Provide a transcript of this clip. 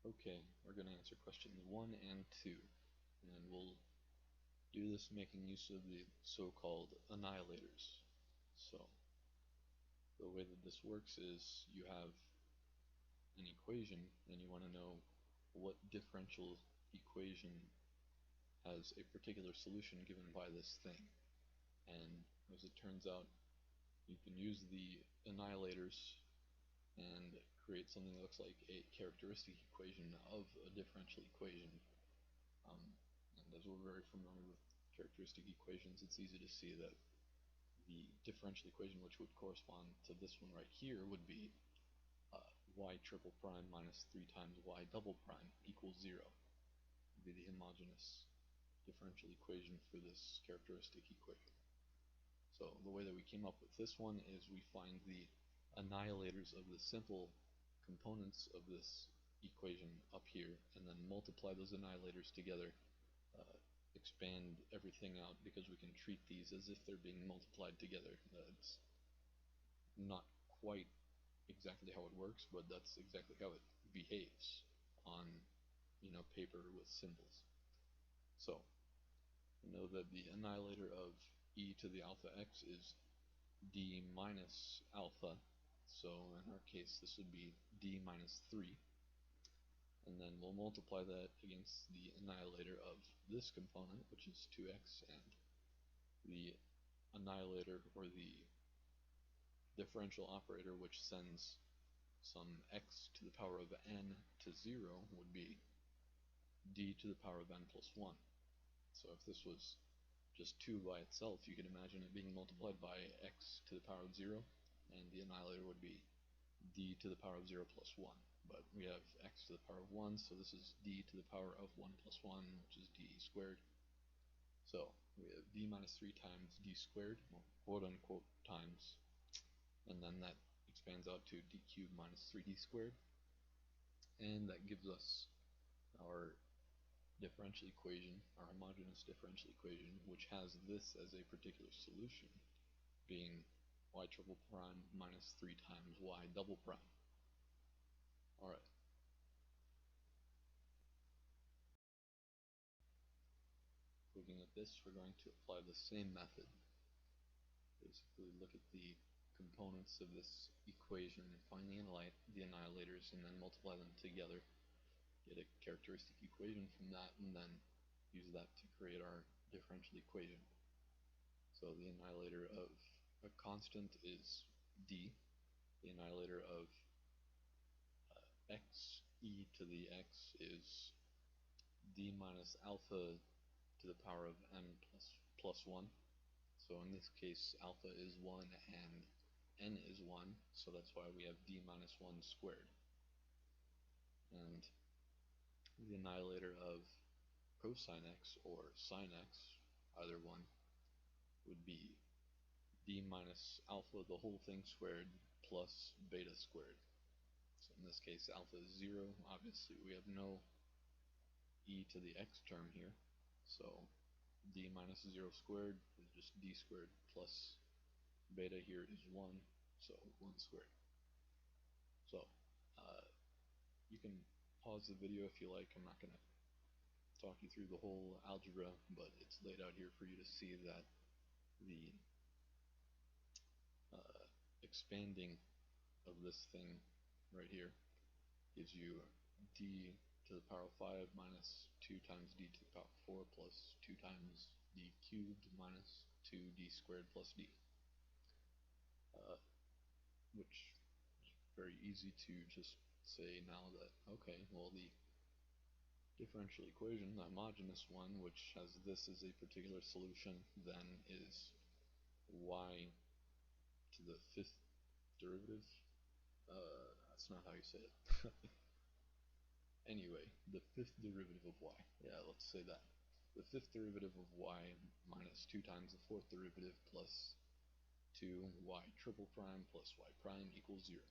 Okay, we're going to answer questions 1 and 2, and we'll do this making use of the so-called annihilators. So, the way that this works is you have an equation, and you want to know what differential equation has a particular solution given by this thing. And as it turns out, you can use the annihilators and create something that looks like a characteristic equation of a differential equation. And as we're very familiar with characteristic equations, it's easy to see that the differential equation, which would correspond to this one right here, would be y triple prime minus 3 times y double prime equals 0. Would be the homogeneous differential equation for this characteristic equation. So the way that we came up with this one is we find the annihilators of the simple components of this equation up here, and then multiply those annihilators together, expand everything out, because we can treat these as if they're being multiplied together. It's not quite exactly how it works, but that's exactly how it behaves on paper with symbols. So we know that the annihilator of e to the alpha x is d minus alpha, so in our case this would be d minus 3, and then we'll multiply that against the annihilator of this component, which is 2x, and the annihilator, or the differential operator which sends some x to the power of n to 0, would be d to the power of n plus 1. So if this was just 2 by itself, you could imagine it being multiplied by x to the power of 0, and the annihilator would be d to the power of 0 plus 1. But we have x to the power of 1, so this is d to the power of 1 plus 1, which is d squared. So we have d minus 3 times d squared, well, quote unquote times, and then that expands out to d cubed minus 3d squared, and that gives us our differential equation, our homogeneous differential equation, which has this as a particular solution, being y triple prime minus 3 times y double prime. Alright. Looking at this, we're going to apply the same method. Basically look at the components of this equation, find the annihilators, and then multiply them together, get a characteristic equation from that, and then use that to create our differential equation. So the annihilator of a constant is d. The annihilator of x, e to the x, is d minus alpha to the power of n plus 1. So in this case, alpha is 1 and n is 1, so that's why we have d minus 1 squared. And the annihilator of cosine x or sine x, either one, would be d minus alpha the whole thing squared plus beta squared. So in this case, alpha is 0. Obviously we have no e to the x term here, so d minus 0 squared is just d squared, plus beta here is 1, so 1 squared. So you can pause the video if you like. I'm not going to talk you through the whole algebra, but it's laid out here for you to see that the expanding of this thing right here gives you d to the power of 5 minus 2 times d to the power of 4 plus 2 times d cubed minus 2d squared plus d, which is very easy to just say now that, okay, well, the differential equation, the homogeneous one, which has this as a particular solution, then is y to the 5th derivative. That's not how you say it. Anyway, the 5th derivative of y. Yeah, let's say that. The 5th derivative of y minus 2 times the 4th derivative plus 2y triple prime plus y prime equals 0.